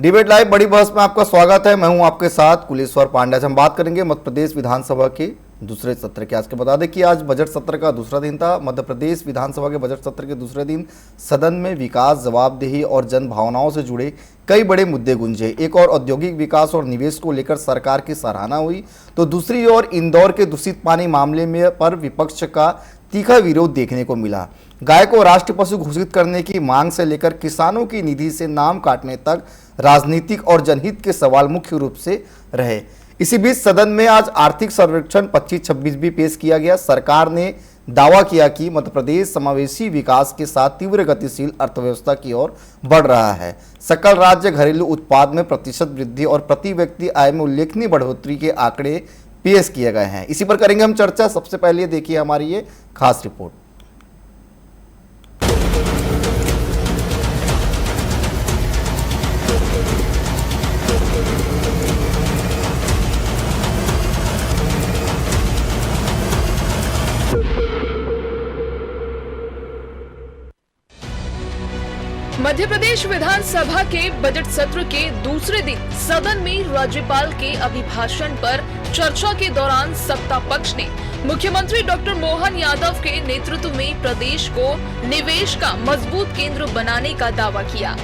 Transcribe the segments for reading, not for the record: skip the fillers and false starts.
Debate live बड़ी बहस में आपका स्वागत है। मैं हूं आपके साथ कुलेश्वर पांड्या। हम बात करेंगे मध्य प्रदेश विधानसभा के दूसरे सत्र के। आज के बता दें कि आज बजट सत्र का दूसरा दिन था। मध्य प्रदेश विधानसभा के बजट सत्र के दूसरे दिन सदन में विकास, जवाबदेही और जन भावनाओं से जुड़े कई बड़े मुद्दे गूंजे। एक और औद्योगिक विकास और निवेश को लेकर सरकार की सराहना हुई, तो दूसरी ओर इंदौर के दूषित पानी मामले में पर विपक्ष का तीखा विरोध देखने को मिला। गाय को राष्ट्रीय पशु घोषित करने की मांग से लेकर किसानों की निधि से नाम काटने तक राजनीतिक और जनहित के सवाल मुख्य रूप से रहे। इसी बीच सदन में आज आर्थिक सर्वेक्षण 25-26 भी पेश किया गया। सरकार ने दावा किया कि मध्य प्रदेश समावेशी विकास के साथ तीव्र गतिशील अर्थव्यवस्था की ओर बढ़ रहा है। सकल राज्य घरेलू उत्पाद में प्रतिशत वृद्धि और प्रति व्यक्ति आय में उल्लेखनीय बढ़ोतरी के आंकड़े पेश किए गए हैं। इसी पर करेंगे हम चर्चा। सबसे पहले देखिए हमारी ये खास रिपोर्ट। मध्य प्रदेश विधानसभा के बजट सत्र के दूसरे दिन सदन में राज्यपाल के अभिभाषण पर चर्चा के दौरान सत्ता पक्ष ने मुख्यमंत्री डॉक्टर मोहन यादव के नेतृत्व में प्रदेश को निवेश का मजबूत केंद्र बनाने का दावा किया।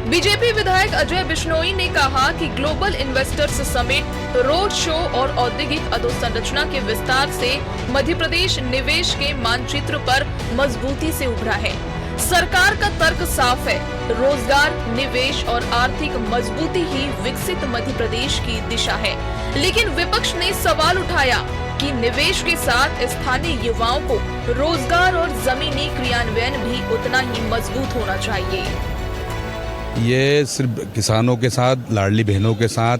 बीजेपी विधायक अजय बिश्नोई ने कहा कि global investors summit, road show और औद्योगिक अधोसंरचना के विस्तार से मध्य प्रदेश निवेश के मानचित्र पर मजबूती से उभरा है। सरकार का तर्क साफ है, रोजगार, निवेश और आर्थिक मजबूती ही विकसित मध्य प्रदेश की दिशा है। लेकिन विपक्ष ने सवाल उठाया कि निवेश के साथ स्थानीय युवाओं को रोजगार और जमीनी क्रियान्वयन भी उतना ही मजबूत होना चाहिए। ये सिर्फ किसानों के साथ, लाडली बहनों के साथ,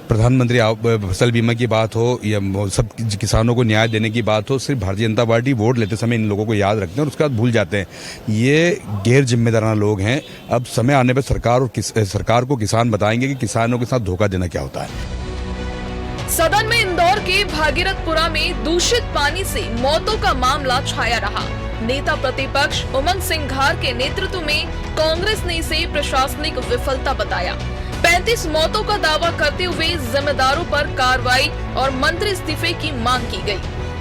प्रधानमंत्री फसल बीमा की बात हो या सब किसानों को न्याय देने की बात हो, सिर्फ भारतीय जनता पार्टी वोट लेते समय इन लोगों को याद रखते हैं और उसके बाद भूल जाते हैं। ये गैर जिम्मेदाराना लोग हैं। अब समय आने पर सरकार को किसान बताएंगे कि किसानों के साथ धोखा देना क्या होता है। सदन में इंदौर के भागीरथपुरा में दूषित पानी से मौतों का मामला छाया रहा। नेता प्रतिपक्ष उमंग सिंघार के नेतृत्व में कांग्रेस ने इसे प्रशासनिक विफलता बताया। 35 मौतों का दावा करते हुए जिम्मेदारों पर कार्रवाई और मंत्री इस्तीफे की मांग की गई।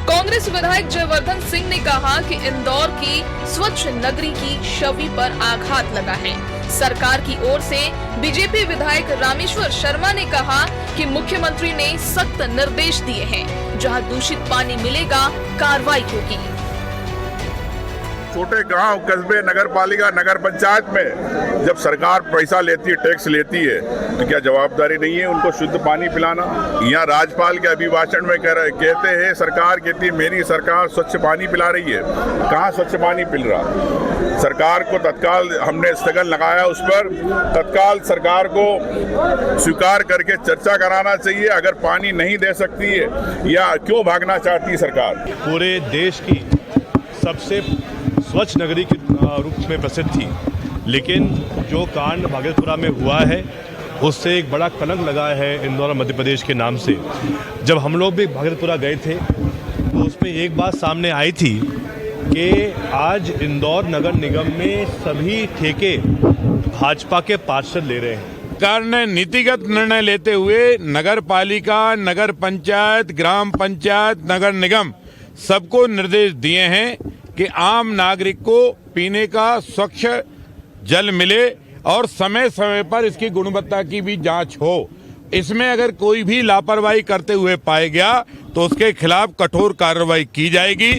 कांग्रेस विधायक जयवर्धन सिंह ने कहा कि इंदौर की स्वच्छ नगरी की छवि पर आघात लगा है। सरकार की ओर से बीजेपी विधायक रामेश्वर शर्मा ने कहा कि मुख्यमंत्री ने सख्त निर्देश दिए हैं, जहां दूषित पानी मिलेगा कार्रवाई होगी। छोटे गांव, कस्बे, नगर पालिका, नगर पंचायत में जब सरकार पैसा लेती है, टैक्स लेती है, तो क्या जवाबदारी नहीं है उनको शुद्ध पानी पिलाना? यहाँ राज्यपाल के अभिभाषण में कहते हैं, सरकार कहती है मेरी सरकार स्वच्छ पानी पिला रही है। कहाँ स्वच्छ पानी पिल रहा? सरकार को तत्काल हमने स्थगन लगाया, उस पर तत्काल सरकार को स्वीकार करके चर्चा कराना चाहिए। अगर पानी नहीं दे सकती है या क्यों भागना चाहती है सरकार? पूरे देश की सबसे स्वच्छ नगरी के रूप में प्रसिद्ध थी, लेकिन जो कांड भागीरथपुरा में हुआ है उससे एक बड़ा कलंक लगा है इंदौर और मध्य प्रदेश के नाम से। जब हम लोग भी भागीरथपुरा गए थे तो उसमें एक बात सामने आई थी कि आज इंदौर नगर निगम में सभी ठेके भाजपा के पार्षद ले रहे हैं। सरकार ने नीतिगत निर्णय लेते हुए नगर पालिका, नगर पंचायत, ग्राम पंचायत, नगर निगम सबको निर्देश दिए हैं कि आम नागरिक को पीने का स्वच्छ जल मिले और समय समय पर इसकी गुणवत्ता की भी जांच हो। इसमें अगर कोई भी लापरवाही करते हुए पाया गया तो उसके खिलाफ कठोर कार्रवाई की जाएगी।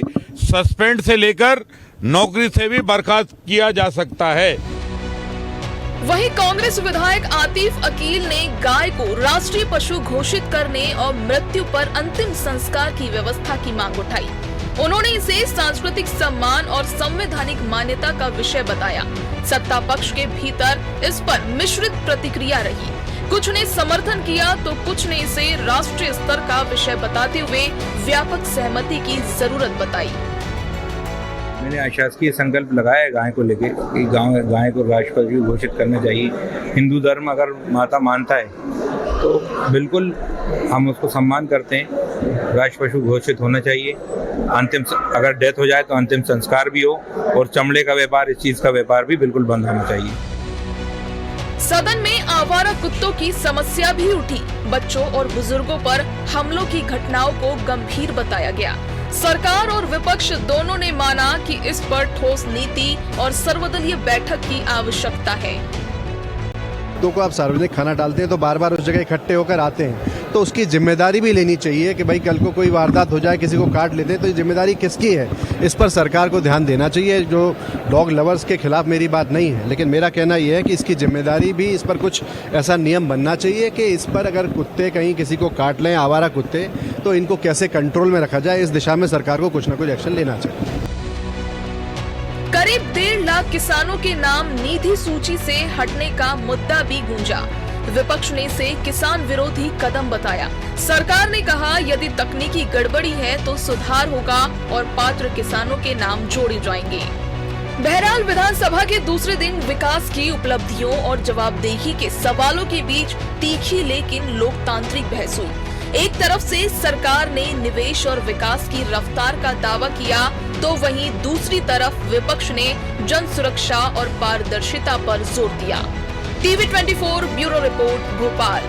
सस्पेंड से लेकर नौकरी से भी बर्खास्त किया जा सकता है। वहीं कांग्रेस विधायक आतिफ अकील ने गाय को राष्ट्रीय पशु घोषित करने और मृत्यु पर अंतिम संस्कार की व्यवस्था की मांग उठाई। उन्होंने इसे सांस्कृतिक सम्मान और संवैधानिक मान्यता का विषय बताया। सत्ता पक्ष के भीतर इस पर मिश्रित प्रतिक्रिया रही। कुछ ने समर्थन किया तो कुछ ने इसे राष्ट्रीय स्तर का विषय बताते हुए व्यापक सहमति की जरूरत बताई। मैंने अशासकीय संकल्प लगाया है गाय को लेके कि गाय को राष्ट्रीय पशु घोषित करना चाहिए। हिंदू धर्म अगर माता मानता है तो बिल्कुल हम उसको सम्मान करते हैं। राष्ट्रीय पशु घोषित होना चाहिए। अंतिम अगर डेथ हो जाए तो अंतिम संस्कार भी हो और चमड़े का व्यापार, इस चीज़ का व्यापार भी बिल्कुल बंद होना चाहिए। सदन में आवारा कुत्तों की समस्या भी उठी। बच्चों और बुजुर्गों पर हमलों की घटनाओं को गंभीर बताया गया। सरकार और विपक्ष दोनों ने माना कि इस पर ठोस नीति और सर्वदलीय बैठक की आवश्यकता है। कुत्तों को आप सार्वजनिक खाना डालते हैं तो बार बार उस जगह इकट्ठे होकर आते हैं, तो उसकी जिम्मेदारी भी लेनी चाहिए कि भाई कल को कोई वारदात हो जाए, किसी को काट लेते हैं तो ये जिम्मेदारी किसकी है, इस पर सरकार को ध्यान देना चाहिए। जो डॉग लवर्स के खिलाफ मेरी बात नहीं है, लेकिन मेरा कहना यह है कि इसकी जिम्मेदारी भी, इस पर कुछ ऐसा नियम बनना चाहिए कि इस पर अगर कुत्ते कहीं किसी को काट लें, आवारा कुत्ते, तो इनको कैसे कंट्रोल में रखा जाए, इस दिशा में सरकार को कुछ ना कुछ एक्शन लेना चाहिए। करीब 1.5 लाख किसानों के नाम निधि सूची से हटने का मुद्दा भी गूंजा। विपक्ष ने इसे किसान विरोधी कदम बताया। सरकार ने कहा यदि तकनीकी गड़बड़ी है तो सुधार होगा और पात्र किसानों के नाम जोड़े जाएंगे। बहरहाल विधानसभा के दूसरे दिन विकास की उपलब्धियों और जवाबदेही के सवालों के बीच तीखी लेकिन लोकतांत्रिक बहस हुई। एक तरफ से सरकार ने निवेश और विकास की रफ्तार का दावा किया, तो वहीं दूसरी तरफ विपक्ष ने जन सुरक्षा और पारदर्शिता पर जोर दिया। TV 24 bureau report, Bhopal.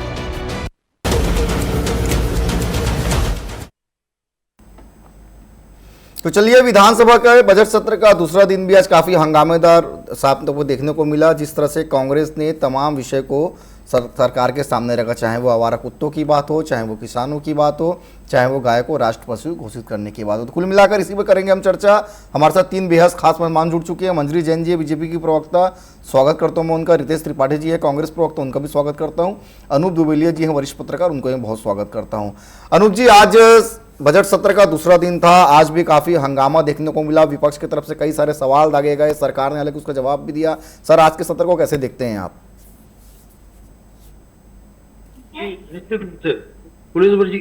तो चलिए, विधानसभा का बजट सत्र का दूसरा दिन भी आज काफी हंगामेदार साफ को देखने को मिला। जिस तरह से कांग्रेस ने तमाम विषय को सरकार के सामने रखा, चाहे वो आवारा कुत्तों की बात हो, चाहे वो किसानों की बात हो, चाहे वो गाय को राष्ट्र पशु घोषित करने की बात हो। तो कुल मिलाकर इसी पर करेंगे हम चर्चा। हमारे साथ 3 बेहद खास मेहमान जुड़ चुके हैं। मंजरी जैन जी है, बीजेपी की प्रवक्ता, स्वागत करता हूँ मैं उनका। रितेश त्रिपाठी जी है, कांग्रेस प्रवक्ता, उनका भी स्वागत करता हूँ। अनूप दुबेलिया जी हैं, वरिष्ठ पत्रकार, उनको भी बहुत स्वागत करता हूँ। अनूप जी, आज बजट सत्र का दूसरा दिन था, आज भी काफी हंगामा देखने को मिला। विपक्ष की तरफ से कई सारे सवाल दागे गए, सरकार ने हालांकि उसका जवाब भी दिया। सर, आज के सत्र को कैसे देखते हैं आप? निश्चित रूप से पुलिस जी,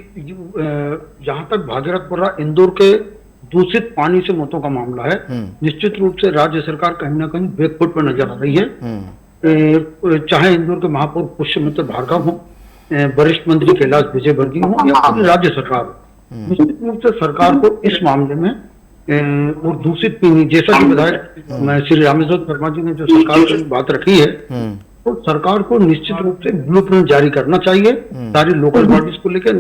जहां तक भागीरथपुरा इंदौर के दूषित पानी से मौतों का मामला है, निश्चित रूप से राज्य सरकार कहीं ना कहीं बैकफुट पर नजर आ रही है। चाहे इंदौर के महापौर पुष्यमित्र भार्गव हो, वरिष्ठ मंत्री कैलाश विजयवर्गीय हो या पूरी राज्य सरकार, निश्चित रूप से सरकार को इस मामले में और दूषित पीनी, जैसा कि विधायक श्री रामेश्वर वर्मा जी ने जो सरकार की बात रखी है, तो सरकार को निश्चित रूप से ब्लूप्रिंट जारी करना चाहिए। सारी लोकल बॉडीज को लेकर,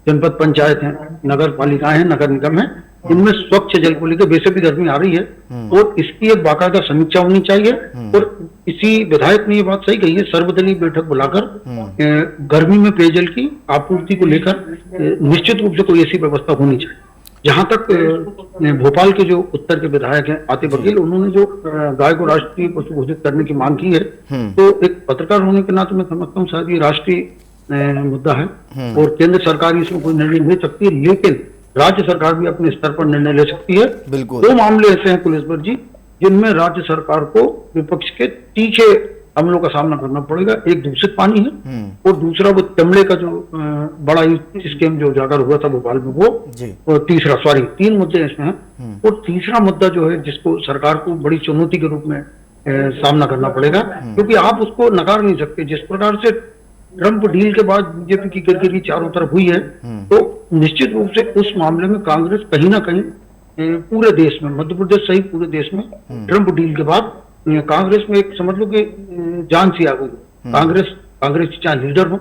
जनपद पंचायत है, नगर पालिकाएं हैं, नगर निगम है, इनमें स्वच्छ जल को लेकर, वैसे भी गर्मी आ रही है और इसकी एक बाकायदा समीक्षा होनी चाहिए। और इसी विधायक ने ये बात सही कही है, सर्वदलीय बैठक बुलाकर गर्मी में पेयजल की आपूर्ति को लेकर निश्चित रूप से कोई ऐसी व्यवस्था होनी चाहिए। जहां तक भोपाल के जो उत्तर के विधायक हैं आतिफ वकील, उन्होंने जो गाय को राष्ट्रीय पशु घोषित करने की मांग की है, तो एक पत्रकार होने के नाते मैं समझता हूँ शायद ये राष्ट्रीय मुद्दा है और केंद्र सरकार इसमें कोई निर्णय ले सकती है, लेकिन राज्य सरकार भी अपने स्तर पर निर्णय ले सकती है। दो मामले ऐसे हैं पुलिस जी, जिनमें राज्य सरकार को विपक्ष के तीखे हमलों का सामना करना पड़ेगा। एक दूषित पानी है और दूसरा वो चमड़े का जो बड़ा स्कीम जो उजागर हुआ था भोपाल में, वो और तीसरा, 3 मुद्दे इसमें हैं। और तीसरा मुद्दा जो है जिसको सरकार को बड़ी चुनौती के रूप में सामना करना पड़ेगा, क्योंकि आप उसको नकार नहीं सकते। जिस प्रकार से ट्रंप डील के बाद बीजेपी की गिरगिरी चारों तरफ हुई है, तो निश्चित रूप से उस मामले में कांग्रेस कहीं ना कहीं पूरे देश में, मध्य प्रदेश सहित पूरे देश में ट्रंप डील के बाद कांग्रेस में एक समझ लो कि जान सी आ गई। कांग्रेस चाहे लीडर हो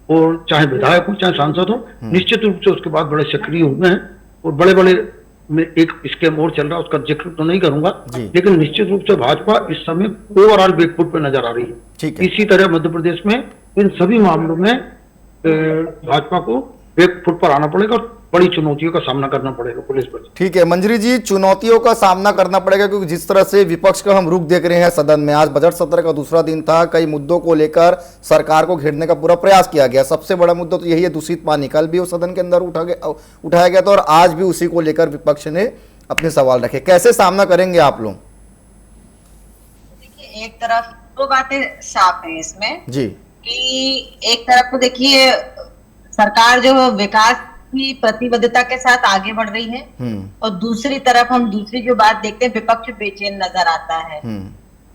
और चाहे विधायक हो, चाहे सांसद हो, निश्चित रूप से उसके बाद बड़े सक्रिय हुए हैं और बड़े बड़े में एक स्कीम और चल रहा है, उसका जिक्र तो नहीं करूंगा, लेकिन निश्चित रूप से भाजपा इस समय ओवरऑल बैकफुट पे नजर आ रही है। इसी तरह मध्य प्रदेश में इन सभी मामलों में भाजपा को बैकफुट पर आना पड़ेगा और बड़ी चुनौतियों का सामना करना पड़ेगा पुलिस पर। ठीक है मंजरी जी, चुनौतियों का सामना करना पड़ेगा, क्योंकि जिस तरह से विपक्ष का हम रुख देख रहे हैं सदन में, आज बजट सत्र का दूसरा दिन था, कई मुद्दों को लेकर सरकार को घेरने का पूरा प्रयास किया गया। सबसे बड़ा मुद्दा तो यही है दूषित पानी। कल भी वो सदन के अंदर उठाया गया था और आज भी उसी को लेकर विपक्ष ने अपने सवाल रखे। कैसे सामना करेंगे आप लोग? देखिए, एक तरफ दो बातें साफ है इसमें जी, कि एक तरफ तो देखिए सरकार जो विकास की प्रतिबद्धता के साथ आगे बढ़ रही है और दूसरी तरफ हम दूसरी जो बात देखते हैं, विपक्ष बेचैन नजर आता है।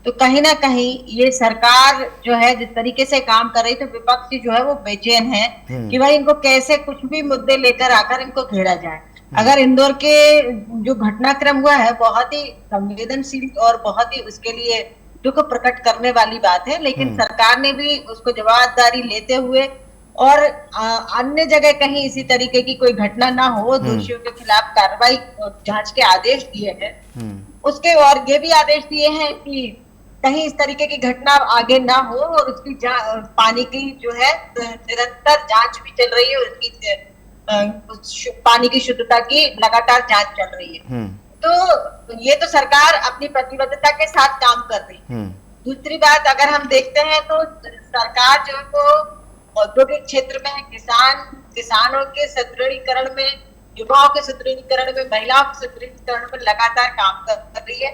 तो कहीं ना कहीं ये सरकार जो है जिस तरीके से काम कर रही, तो विपक्ष जो है वो बेचैन है कि भाई इनको कैसे कुछ भी मुद्दे लेकर आकर इनको घेरा जाए। अगर इंदौर के जो घटनाक्रम हुआ है बहुत ही संवेदनशील और बहुत ही उसके लिए दुख प्रकट करने वाली बात है, लेकिन सरकार ने भी उसको जवाबदारी लेते हुए और अन्य जगह कहीं इसी तरीके की कोई घटना ना हो, दोषियों के खिलाफ कार्रवाई जांच के आदेश दिए हैं उसके, और ये भी आदेश दिए हैं कि कहीं इस तरीके की घटना आगे ना हो, और उसकी पानी की जो है निरंतर जांच भी चल रही है, और उसकी पानी की शुद्धता की लगातार जांच चल रही है। तो ये तो सरकार अपनी प्रतिबद्धता के साथ काम कर रही है। दूसरी बात अगर हम देखते हैं तो सरकार जो है वो औद्योगिक क्षेत्र में किसानों के सुदृढ़ीकरण में, युवाओं के सुदृढ़ीकरण में, महिलाओं के सुदृढ़ीकरण में लगातार काम कर रही है,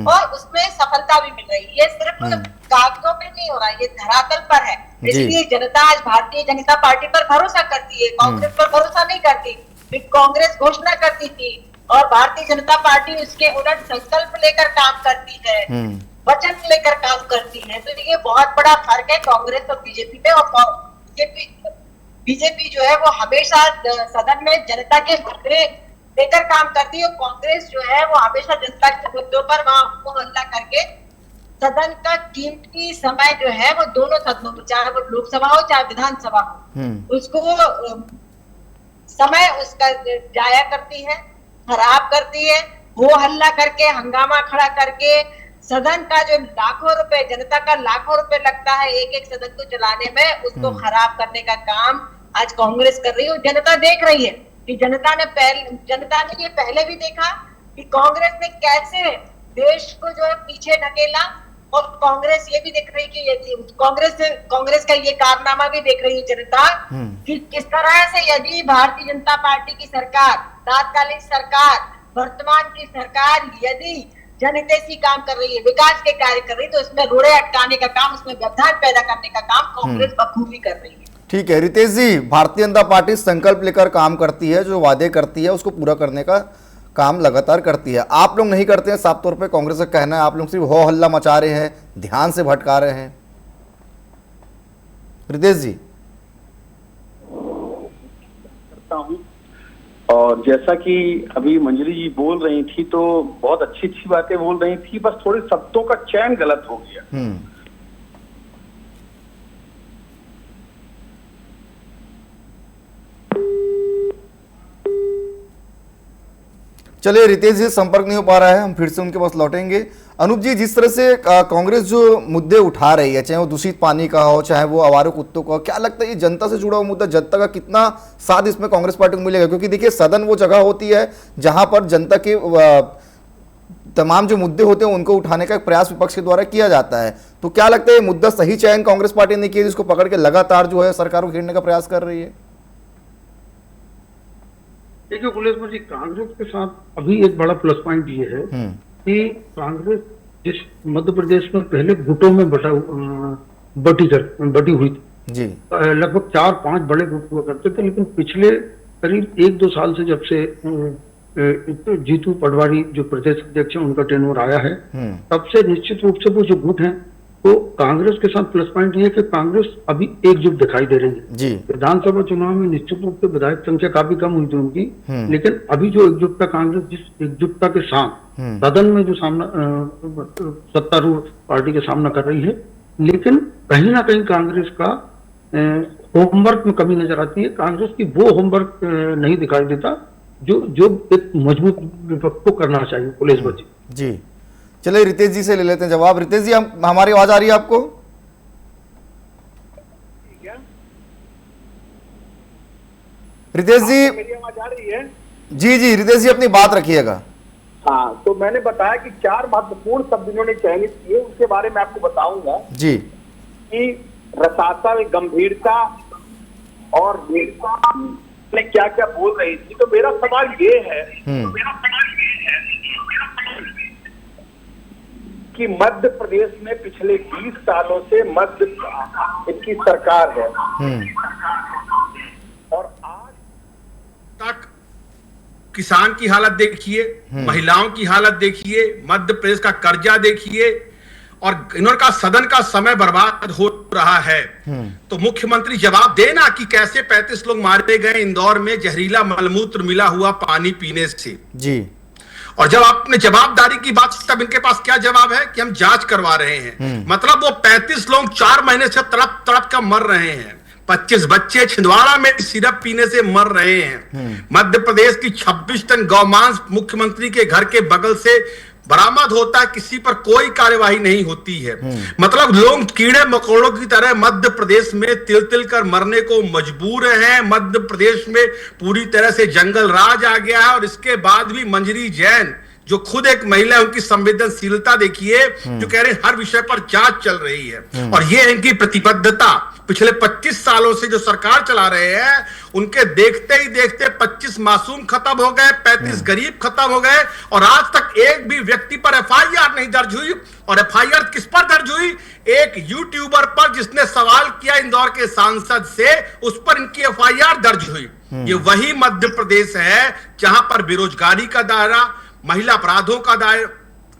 और उसमें सफलता भी मिल रही है। ये सिर्फ कागजों पे नहीं हो रहा है, ये धरातल पर है। इसलिए जनता आज भारतीय जनता पार्टी पर भरोसा करती है, कांग्रेस पर भरोसा नहीं करती। कांग्रेस घोषणा करती थी और भारतीय जनता पार्टी उसके उलट संकल्प लेकर काम करती है, वचन लेकर काम करती है। तो ये बहुत बड़ा फर्क है कांग्रेस और बीजेपी में। और बीजेपी जो है वो हमेशा सदन में जनता के मुद्दे लेकर काम करती है, और कांग्रेस जो है वो हमेशा जनता के मुद्दों पर वहां को हल्ला करके सदन का कीमती समय जो है वो दोनों सदनों में, चाहे वो लोकसभा हो चाहे विधानसभा हो, उसको समय उसका जाया करती है, खराब करती है। वो हल्ला करके, हंगामा खड़ा करके सदन का जो लाखों रुपए, जनता का लाखों रुपए लगता है एक एक सदन को चलाने में, उसको खराब करने का काम आज कांग्रेस कर रही है। जनता देख रही है कि जनता ने ये पहले भी देखा कि कांग्रेस ने कैसे देश को जो है पीछे ढकेला, और कांग्रेस ये भी देख रही कि कांग्रेस का ये कारनामा भी देख रही है जनता कि किस तरह से यदि भारतीय जनता पार्टी की सरकार, तात्कालिक सरकार, वर्तमान की सरकार यदि जनहितैषी काम कर रही है, विकास के कार्य कर रही है, तो इसमें रोड़े अटकाने का काम, उसमें व्यवधान पैदा करने का काम कांग्रेस बखूबी कर रही है। ठीक है रितेश जी, भारतीय जनता पार्टी संकल्प लेकर काम करती है, जो वादे करती है उसको पूरा करने का काम लगातार करती है। आप लोग नहीं करते हैं, साफ तौर पे कांग्रेस का कहना है। आप लोग सिर्फ हो हल्ला मचा रहे हैं, ध्यान से भटका रहे हैं। रितेश जी। करता हूं, और जैसा कि अभी मंजरी जी बोल रही थी तो बहुत अच्छी अच्छी बातें बोल रही थी, बस थोड़े शब्दों का चयन गलत हो गया। चलिए रितेश जी संपर्क नहीं हो पा रहा है, हम फिर से उनके पास लौटेंगे। अनूप जी, जिस तरह से कांग्रेस जो मुद्दे उठा रही है, चाहे वो दूषित पानी का हो, चाहे वो आवारा कुत्तों का हो, क्या लगता है ये जनता से जुड़ा हुआ मुद्दा, जनता का कितना साथ इसमें कांग्रेस पार्टी को मिलेगा? क्योंकि देखिए सदन वो जगह होती है जहां पर जनता के तमाम जो मुद्दे होते हैं उनको उठाने का एक प्रयास विपक्ष के द्वारा किया जाता है। तो क्या लगता है ये मुद्दा सही चयन कांग्रेस पार्टी ने किया, जिसको पकड़ के लगातार जो है सरकार को घेरने का प्रयास कर रही है? देखिए कुलेश्वर जी, कांग्रेस के साथ अभी एक बड़ा प्लस पॉइंट ये है कि कांग्रेस जिस मध्य प्रदेश में पहले गुटों में बटी हुई थी जी, लगभग 4-5 बड़े गुट हुआ करते थे, लेकिन पिछले करीब 1-2 साल से जब से जीतू पटवारी जो प्रदेश अध्यक्ष हैं उनका टेन्योर आया है, तब से निश्चित रूप से वो जो गुट हैं, तो कांग्रेस के साथ प्लस पॉइंट ये है कि कांग्रेस अभी एकजुट दिखाई दे रही है। जी, विधानसभा चुनाव में निश्चित रूप से विधायक संख्या काफी कम हुई थी उनकी, लेकिन अभी जो एकजुटता कांग्रेस जिस एकजुटता के साथ सदन में जो सामना सत्तारूढ़ पार्टी के सामना कर रही है, लेकिन कहीं ना कहीं कांग्रेस का होमवर्क में कमी नजर आती है। कांग्रेस की वो होमवर्क नहीं दिखाई देता जो एक मजबूत विपक्ष को करना चाहिए। पुलिस बची जी, चलिए रितेश जी से ले लेते हैं जवाब। रितेश जी, हमारी आवाज आ रही है आपको? रितेश जी, मेरी आवाज आ रही है? जी जी, रितेश जी अपनी बात रखिएगा। हाँ, तो मैंने बताया कि 4 महत्वपूर्ण शब्द इन्होंने चयनित किए, उसके बारे में आपको बताऊंगा जी, कि रसातल, गंभीरता और ने क्या क्या बोल रही थी। तो मेरा सवाल ये है कि मध्य प्रदेश में पिछले 20 सालों से मध्य की सरकार है, और आज तक किसान की हालत देखिए, महिलाओं की हालत देखिए, मध्य प्रदेश का कर्जा देखिए, और इन्होंने सदन का समय बर्बाद हो रहा है। तो मुख्यमंत्री जवाब देना कि कैसे 35 लोग मारे गए इंदौर में जहरीला मलमूत्र मिला हुआ पानी पीने से जी, और जब आपने जवाबदारी की बात, तब इनके पास क्या जवाब है कि हम जांच करवा रहे हैं। मतलब वो 35 लोग 4 महीने से तड़प तड़प कर मर रहे हैं। 25 बच्चे छिंदवाड़ा में सिरप पीने से मर रहे हैं। मध्य प्रदेश की 26 टन गौमांस मुख्यमंत्री के घर के बगल से बरामद होता है, किसी पर कोई कार्यवाही नहीं होती है। मतलब लोग कीड़े मकोड़ों की तरह मध्य प्रदेश में तिल तिल कर मरने को मजबूर हैं। मध्य प्रदेश में पूरी तरह से जंगल राज आ गया है। और इसके बाद भी मंजरी जैन जो खुद एक महिला है, उनकी संवेदनशीलता देखिए, जो कह रहे हैं हर विषय पर जांच चल रही है। और ये इनकी प्रतिबद्धता पिछले 25 सालों से जो सरकार चला रहे हैं, उनके देखते ही देखते 25 मासूम खत्म हो गए, 35 गरीब खत्म हो गए, और आज तक एक भी व्यक्ति पर एफआईआर नहीं दर्ज हुई। और एफआईआर किस पर दर्ज हुई? एक यूट्यूबर पर जिसने सवाल किया इंदौर के सांसद से, उस पर इनकी एफआईआर दर्ज हुई। ये वही मध्य प्रदेश है जहां पर बेरोजगारी का दायरा, महिला अपराधों का दायरा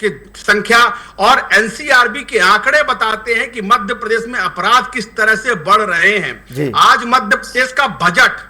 की संख्या और एनसीआरबी के आंकड़े बताते हैं कि मध्य प्रदेश में अपराध किस तरह से बढ़ रहे हैं। आज मध्य प्रदेश का बजट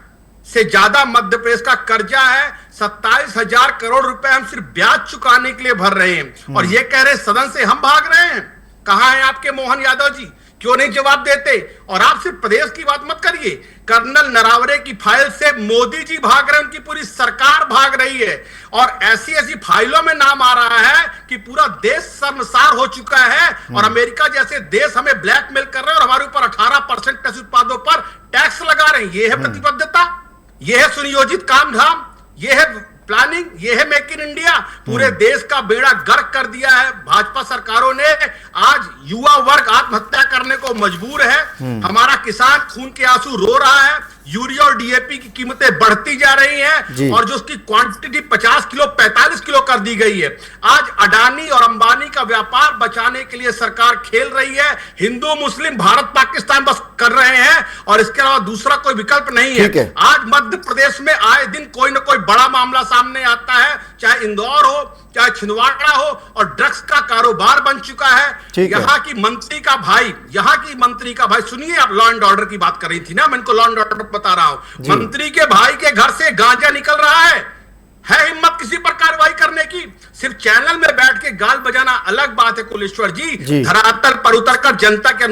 से ज्यादा मध्य प्रदेश का कर्जा है। 27,000 करोड़ रुपए हम सिर्फ ब्याज चुकाने के लिए भर रहे हैं। और ये कह रहे सदन से हम भाग रहे हैं। कहां हैं आपके मोहन यादव जी? क्यों नहीं जवाब देते? और आप सिर्फ प्रदेश की बात मत करिए, कर्नल नरावरे की फाइल से मोदी जी भाग रहे हैं, उनकी पूरी सरकार भाग रही है। और ऐसी ऐसी फाइलों में नाम आ रहा है कि पूरा देश शर्मसार हो चुका है। और अमेरिका जैसे देश हमें ब्लैकमेल कर रहे हैं और हमारे ऊपर 18% कृषि उत्पादों पर टैक्स लगा रहे हैं। ये है प्रतिबद्धता, ये है सुनियोजित काम धाम, ये है प्लानिंग, ये है मेक इन इंडिया। पूरे देश का बेड़ा गर्क कर दिया है भाजपा सरकारों ने। आज युवा वर्ग आत्महत्या करने को मजबूर है। हमारा किसान खून के आंसू रो रहा है। यूरिया और डीएपी की कीमतें बढ़ती जा रही हैं और जो उसकी क्वांटिटी 50 किलो 45 किलो कर दी गई है। आज अडानी और अंबानी का व्यापार बचाने के लिए सरकार खेल रही है। हिंदू मुस्लिम भारत पाकिस्तान बस कर रहे हैं और इसके अलावा दूसरा कोई विकल्प नहीं है। आज मध्य प्रदेश में आए दिन कोई ना कोई बड़ा मामला सामने आता है, चाहे इंदौर हो चाहे छिंदवाड़ा हो, और ड्रग्स का कारोबार बन चुका है। यहाँ की मंत्री का भाई, सुनिए, आप लॉ एंड ऑर्डर की बात कर रही थी ना, मैं इनको लॉ एंड ऑर्डर बता रहा हूं। मंत्री के भाई के घर से गांजा निकल रहा है हिम्मत किसी पर कार्रवाई करने की? सिर्फ चैनल में बैठ के गाल बजाना अलग बात है कुलेश्वर जी, धरातल पर उतरकर जनता के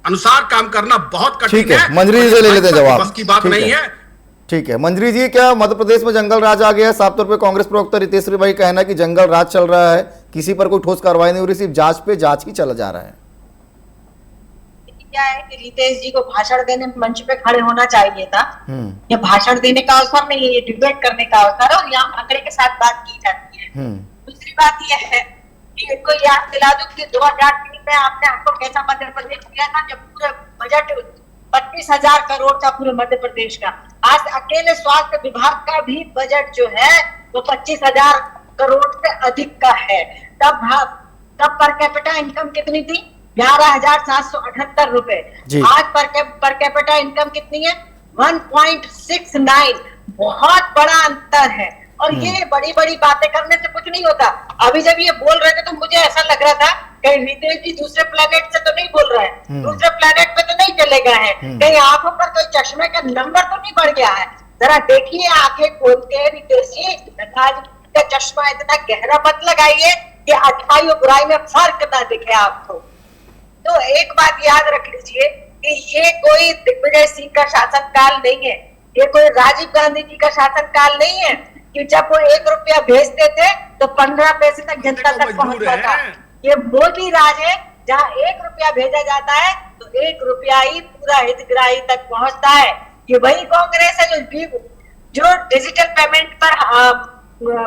अनुसार काम करना बहुत कठिन है। मंजरी जी ले लेते हैं जवाब, बस की बात नहीं है। ठीक है मंजरी जी, क्या मध्य प्रदेश में जंगल राज आ गया है? साफ तौर पे कांग्रेस प्रवक्ता रितेश भाई कहना है कि जंगल राज चल रहा है, किसी पर कोई ठोस कार्रवाई नहीं हो रही, सिर्फ जांच पे जांच ही चला जा रहा है। क्या है कि रितेश जी को भाषण देने मंच पे खड़े होना चाहिए था। ये भाषण देने का अवसर नहीं है, ये डिबेट करने का अवसर है और यहाँ आंकड़े के साथ बात की जाती है। दूसरी बात यह है कि इनको याद दिला दूं कि 2003 में आपने हमको कैसा मध्य प्रदेश किया था, जब पूरे बजट 25,000 करोड़ था पूरे मध्य प्रदेश का। आज अकेले स्वास्थ्य विभाग का भी बजट जो है वो 25,000 करोड़ से अधिक का है। तब पर कैपिटा इनकम कितनी थी? 11,778 रुपए। आज पर कैपिटा इनकम कितनी है? 1.69। बहुत बड़ा अंतर है। और ये बड़ी बड़ी बातें करने से कुछ नहीं होता। अभी जब ये बोल रहे थे तो मुझे ऐसा लग रहा था कहीं रितेश जी दूसरे प्लेनेट से तो नहीं बोल रहे हैं, दूसरे प्लेनेट पे तो नहीं चले गए हैं, कहीं आंखों पर कोई चश्मे का नंबर तो नहीं बढ़ गया है। जरा देखिए, आंखें खोल के रितेश जी, का चश्मा इतना गहरा मत लगाइए कि अच्छाई और बुराई में फर्क ना दिखे आपको। तो एक बात याद रख लीजिए कि ये कोई दिग्विजय सिंह का शासनकाल नहीं है, ये कोई राजीव गांधी जी का शासनकाल नहीं है कि जब वो 1 रुपया भेजते थे तो 15 पैसे तक जनता तक पहुंचता था। ये मोदी राज है जहाँ 1 रुपया भेजा जाता है तो 1 रुपया ही पूरा हितग्राही तक पहुंचता है। ये वही कांग्रेस है जो डिजिटल पेमेंट पर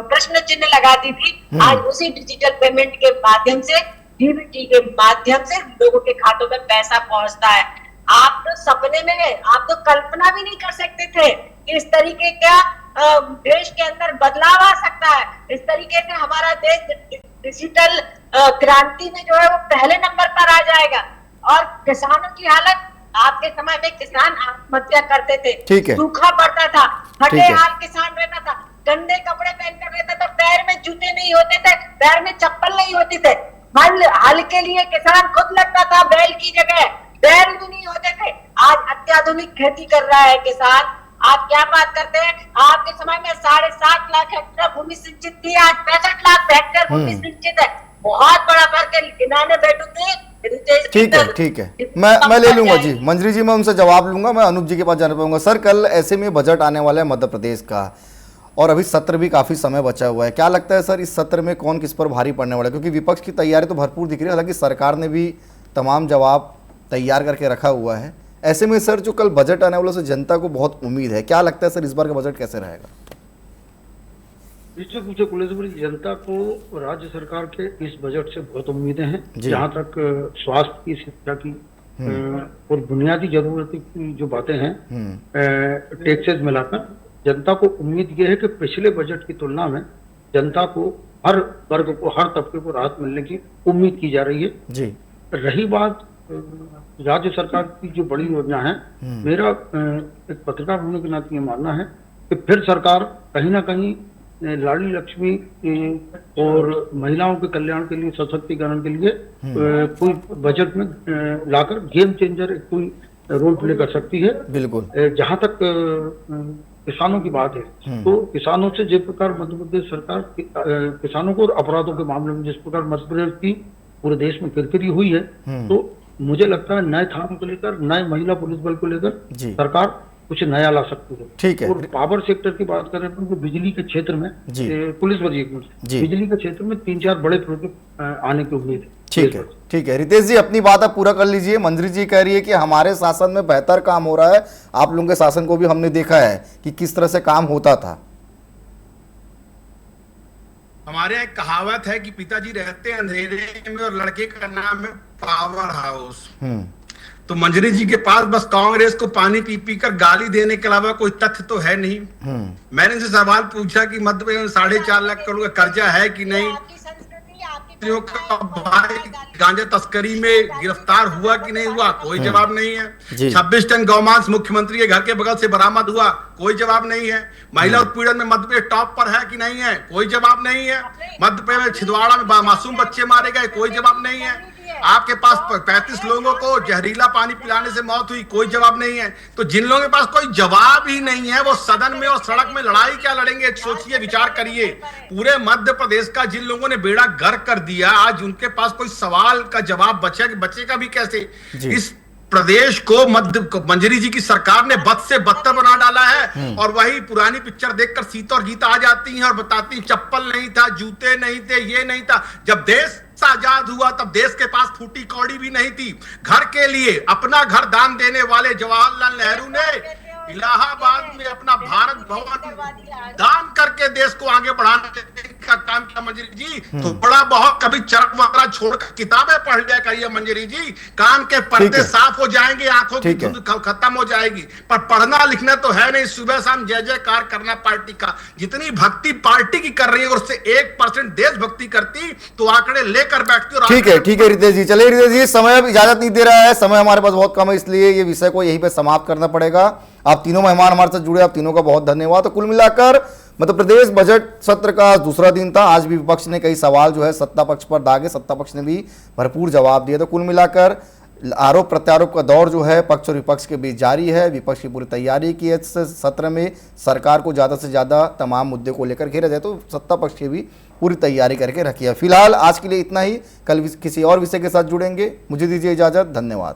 प्रश्न चिन्ह लगाती थी। आज उसी डिजिटल पेमेंट के माध्यम से, डीबीटी के माध्यम से लोगों के खातों में पैसा पहुंचता है। आप तो सपने में, आप तो कल्पना भी नहीं कर सकते थे कि इस तरीके का देश के अंदर बदलाव आ सकता है। इस तरीके से हमारा देश डिजिटल क्रांति में जो है वो पहले नंबर पर आ जाएगा। और किसानों की हालत, आपके समय में किसान आत्महत्या करते थे, सूखा पड़ता था, फटे हाल किसान रहता था, गंदे कपड़े पहनकर रहता था, पैर में जूते नहीं होते थे, पैर में चप्पल नहीं होती थे, हल के लिए किसान खुद लगता था बैल की जगह, बैल भी नहीं होते थे। आज अत्याधुनिक खेती कर रहा है किसान, आप क्या बात करते हैं? आपके समय में 7.5 लाख हेक्टेयर भूमि सिंचित थी, आज 65 लाख हेक्टेयर भूमि सिंचित है। बहुत बड़ा फर्क है। गिनाने बैठू थी। ठीक है मैं ले लूंगा जी। मंजरी जी मैं उनसे जवाब लूंगा। मैं अनूप जी के पास जाना पाऊंगा। सर, कल ऐसे में बजट आने वाला है मध्य प्रदेश का, और अभी सत्र भी काफी समय बचा हुआ है। क्या लगता है सर, इस सत्र में कौन किस पर भारी पड़ने वाला है? क्योंकि विपक्ष की तैयारी तो भरपूर दिख रही है, हालांकि सरकार ने भी तमाम जवाब तैयार करके रखा हुआ है। ऐसे में सर, जो कल बजट आने वाला है, जनता को बहुत उम्मीद है। क्या लगता है सर, इस बार का बजट कैसे रहेगा? निश्चित रूप से कुलेश्वर जी, जनता को राज्य सरकार के इस बजट से बहुत उम्मीदें हैं। जहाँ तक स्वास्थ्य की, शिक्षा की और बुनियादी जरूरत की जो बातें हैं, टैक्सेस मिलाकर जनता को उम्मीद ये है कि पिछले बजट की तुलना में जनता को, हर वर्ग को, हर तबके को राहत मिलने की उम्मीद की जा रही है जी। रही बात राज्य सरकार की जो बड़ी योजना है, मेरा एक पत्रकार होने के नाते ये मानना है कि फिर सरकार कहीं ना कहीं लाडली लक्ष्मी और महिलाओं के कल्याण के लिए, सशक्तिकरण के लिए कोई बजट में लाकर गेम चेंजर कोई रोल प्ले कर सकती है। बिल्कुल। जहां तक किसानों की बात है, तो किसानों से जिस प्रकार मध्य प्रदेश सरकार किसानों को और अपराधों के मामले में जिस प्रकार मध्य प्रदेश की पूरे देश में किरकिरी हुई है, तो मुझे लगता है नए थानों को लेकर, नए महिला पुलिस बल को लेकर सरकार कुछ नया ला सकती है। ठीक है। और पावर सेक्टर की बात करें तो बिजली के क्षेत्र में पुलिस बल, बिजली के क्षेत्र में 3-4 बड़े प्रोजेक्ट आने की उम्मीद है। ठीक है रितेश जी, अपनी बात आप पूरा कर लीजिए। मंजरी जी कह रही है कि हमारे शासन में बेहतर काम हो रहा है। आप लोगों के शासन को भी हमने देखा है कि किस तरह से काम होता था। हमारे यहाँ एक कहावत है कि पिताजी रहते हैं अंधेरे में और लड़के का नाम है पावर हाउस। तो मंजरी जी के पास बस कांग्रेस को पानी पी पी कर गाली देने के अलावा कोई तथ्य तो है नहीं। मैंने इनसे सवाल पूछा कि मध्य प्रदेश में 4.5 लाख करोड़ का कर्जा है कि नहीं, गांजा तस्करी में गिरफ्तार हुआ कि नहीं हुआ, कोई जवाब नहीं है। 26 टन गौमांस मुख्यमंत्री के घर के बगल से बरामद हुआ, कोई जवाब नहीं है। महिला उत्पीड़न में मध्य प्रदेश टॉप पर है कि नहीं है, कोई जवाब नहीं है। मध्य प्रदेश में छिंदवाड़ा में मासूम बच्चे मारे गए, कोई जवाब नहीं है। आपके पास 35 लोगों को जहरीला पानी पिलाने से मौत हुई, कोई जवाब नहीं है। तो जिन लोगों के पास कोई जवाब ही नहीं है, वो सदन में और सड़क में लड़ाई क्या लड़ेंगे? सोचिए, विचार करिए। पूरे मध्य प्रदेश का जिन लोगों ने बेड़ा गर्क कर दिया, आज उनके पास कोई सवाल का जवाब बचेगा भी कैसे? इस प्रदेश को मंजरी जी की सरकार ने बद से बदतर बना डाला है। और वही पुरानी पिक्चर देखकर सीता और गीता आ जाती हैं और बताती चप्पल नहीं था, जूते नहीं थे, ये नहीं था। जब देश आजाद हुआ तब देश के पास फूटी कौड़ी भी नहीं थी। घर के लिए अपना घर दान देने वाले जवाहरलाल नेहरू ने इलाहाबाद में अपना भारत भवन दान करके देश को आगे बढ़ाने का काम किया। मंजरी जी, तो बड़ा बहुत कभी चरक वगैरह छोड़कर किताबें पढ़ लिया करिए मंजरी जी। कान के पर्दे साफ हो जाएंगे, आंखों की धुंध खत्म हो जाएगी। पर पढ़ना लिखना तो है नहीं। सुबह शाम जय जयकार करना पार्टी का। जितनी भक्ति पार्टी की कर रही है, उससे 1% देशभक्ति करती तो आंकड़े लेकर बैठती। ठीक है रितेश जी। चलिए रितेश जी, समय अब इजाजत नहीं दे रहा है, समय हमारे पास बहुत कम है, इसलिए ये विषय को यहीं पे समाप्त करना पड़ेगा। आप तीनों मेहमान हमारे साथ जुड़े, आप तीनों का बहुत धन्यवाद। तो कुल मिलाकर मध्य प्रदेश बजट सत्र का दूसरा दिन था। आज भी विपक्ष ने कई सवाल जो है सत्ता पक्ष पर दागे, सत्ता पक्ष ने भी भरपूर जवाब दिए। तो कुल मिलाकर आरोप प्रत्यारोप का दौर जो है पक्ष और विपक्ष के बीच जारी है। विपक्ष की पूरी तैयारी की है सत्र में सरकार को ज़्यादा से ज़्यादा तमाम मुद्दे को लेकर घेरा जाए, तो सत्ता पक्ष की भी पूरी तैयारी करके रखी है। फिलहाल आज के लिए इतना ही, कल किसी और विषय के साथ जुड़ेंगे। मुझे दीजिए इजाज़त, धन्यवाद।